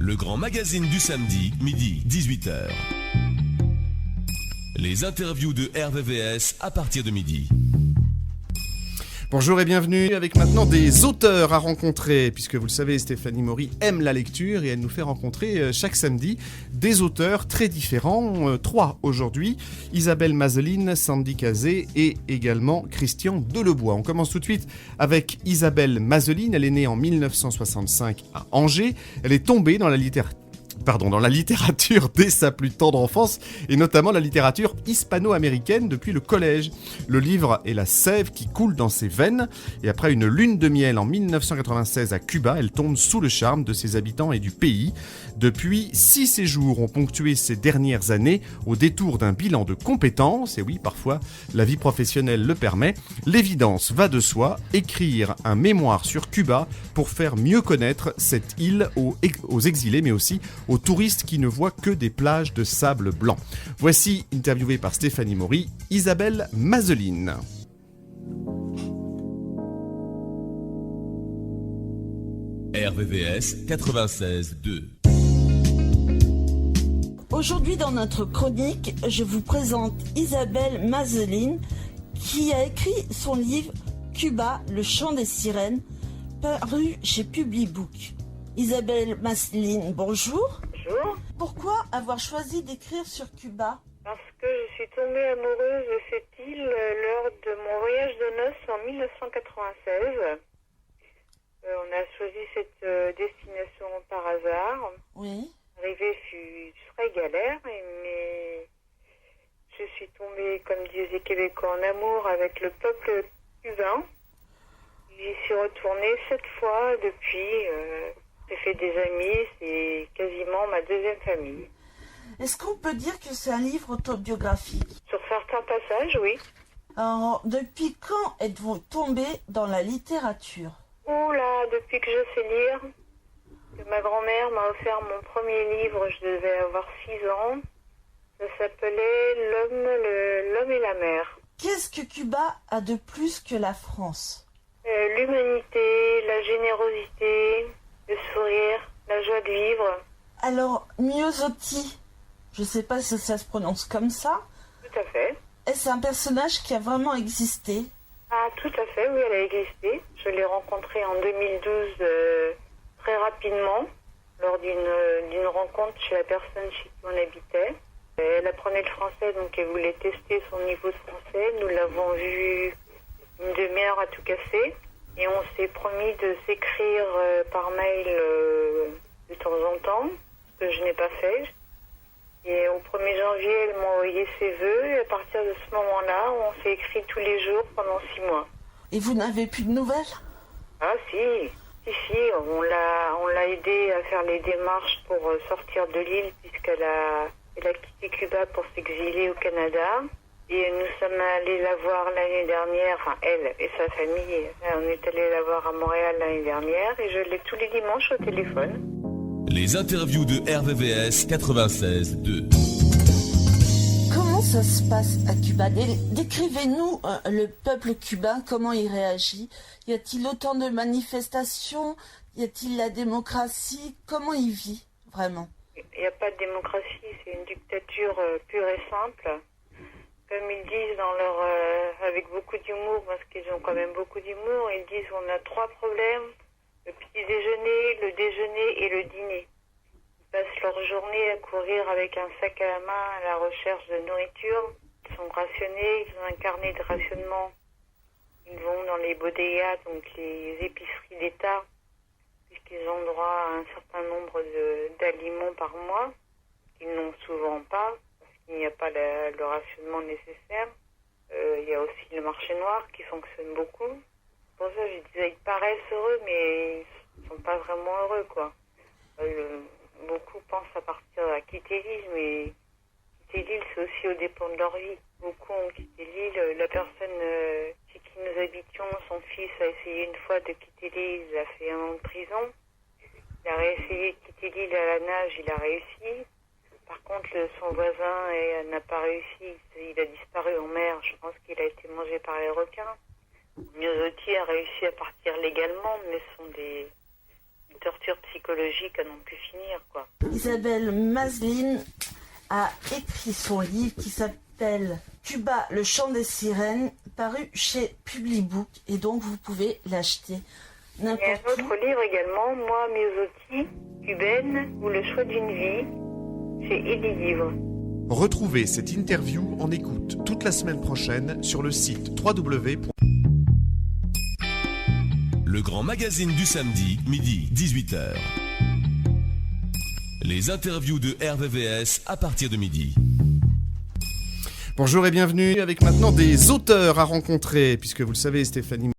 Le grand magazine du samedi, midi 18h. Les interviews de RVVS à partir de midi. Bonjour et bienvenue avec maintenant des auteurs à rencontrer, puisque vous le savez, Stéphanie Maury aime la lecture et elle nous fait rencontrer chaque samedi des auteurs très différents, 3 aujourd'hui, Isabelle Mazeline, Sandy Cazé et également Christian Delebois. On commence tout de suite avec Isabelle Mazeline, elle est née en 1965 à Angers, elle est tombée dans la littérature dès sa plus tendre enfance, et notamment la littérature hispano-américaine depuis le collège. Le livre est la sève qui coule dans ses veines, et après une lune de miel en 1996 à Cuba, elle tombe sous le charme de ses habitants et du pays. Depuis, 6 séjours ont ponctué ces dernières années au détour d'un bilan de compétences, et oui, parfois la vie professionnelle le permet. L'évidence va de soi, écrire un mémoire sur Cuba pour faire mieux connaître cette île aux exilés, mais aussi aux touristes qui ne voient que des plages de sable blanc. Voici, interviewée par Stéphanie Maury, Isabelle Mazeline. RVVS 96.2. Aujourd'hui, dans notre chronique, je vous présente Isabelle Mazeline, qui a écrit son livre Cuba, le chant des sirènes, paru chez Publibook. Isabelle Mazeline, bonjour. Bonjour. Pourquoi avoir choisi d'écrire sur Cuba ? Parce que je suis tombée amoureuse de cette île lors de mon voyage de noces en 1996. On a choisi cette destination par hasard. Oui. L'arrivée fut très galère, mais je suis tombée, comme disent les Québécois, en amour avec le peuple cubain. J'y suis retournée 7 fois depuis. J'ai fait des amis, c'est quasiment ma deuxième famille. Est-ce qu'on peut dire que c'est un livre autobiographique ? Sur certains passages, oui. Alors, depuis quand êtes-vous tombée dans la littérature ? Oh là, depuis que je sais lire, que ma grand-mère m'a offert mon premier livre, je devais avoir 6 ans. Ça s'appelait L'homme et la mer. Qu'est-ce que Cuba a de plus que la France ? L'humanité, la générosité, le sourire, la joie de vivre. Alors, Miosotti, je ne sais pas si ça se prononce comme ça. Tout à fait. Est-ce un personnage qui a vraiment existé ? Ah, tout à fait, oui, elle a existé. Je l'ai rencontrée en 2012 très rapidement, lors d'une rencontre chez la personne chez qui on habitait. Elle apprenait le français, donc elle voulait tester son niveau de français. Nous l'avons vue une demi-heure à tout casser. Et on s'est promis de s'écrire par mail de temps en temps, ce que je n'ai pas fait. Et au 1er janvier, elle m'a envoyé ses vœux. Et à partir de ce moment-là, on s'est écrit tous les jours pendant 6 mois. Et vous n'avez plus de nouvelles ? Ah si, on l'a aidée à faire les démarches pour sortir de l'île, puisqu'elle a quitté Cuba pour s'exiler au Canada. Et nous sommes allés la voir l'année dernière, enfin elle et sa famille, on est allés la voir à Montréal l'année dernière et je l'ai tous les dimanches au téléphone. Les interviews de RVVS 96.2. Comment ça se passe à Cuba ? Décrivez-nous le peuple cubain, comment il réagit. Y a-t-il autant de manifestations ? Y a-t-il la démocratie ? Comment il vit, vraiment ? Il n'y a pas de démocratie, c'est une dictature pure et simple. Comme ils disent avec beaucoup d'humour, parce qu'ils ont quand même beaucoup d'humour, ils disent on a 3 problèmes, le petit déjeuner, le déjeuner et le dîner. Ils passent leur journée à courir avec un sac à la main à la recherche de nourriture. Ils sont rationnés, ils ont un carnet de rationnement. Ils vont dans les bodegas, donc les épiceries d'État, puisqu'ils ont droit à un certain nombre d'aliments par mois, qu'ils n'ont souvent pas. Il n'y a pas le rationnement nécessaire. Il y a aussi le marché noir qui fonctionne beaucoup. Pour ça, je disais, ils paraissent heureux, mais ils ne sont pas vraiment heureux, quoi. Beaucoup pensent à quitter l'île, mais quitter l'île, c'est aussi aux dépens de leur vie. Beaucoup ont quitté l'île. La personne chez qui nous habitions, son fils a essayé une fois de quitter l'île, il a fait 1 an de prison. Il a réessayé de quitter l'île à la nage, il a réussi. Par contre, son voisin n'a pas réussi. Il a disparu en mer. Je pense qu'il a été mangé par les requins. Miosotti a réussi à partir légalement, mais ce sont des torture psychologique à n'en plus finir, quoi. Isabelle Mazeline a écrit son livre qui s'appelle Cuba, le chant des sirènes, paru chez Publibook, et donc vous pouvez l'acheter Il y a n'importe un autre livre également, Moi, Miosotti, cubaine, ou Le choix d'une vie, chez Édit Livre. Retrouvez cette interview en écoute toute la semaine prochaine sur le site www. Le grand magazine du samedi, midi 18h. Les interviews de RVVS à partir de midi. Bonjour et bienvenue avec maintenant des auteurs à rencontrer, puisque vous le savez, Stéphanie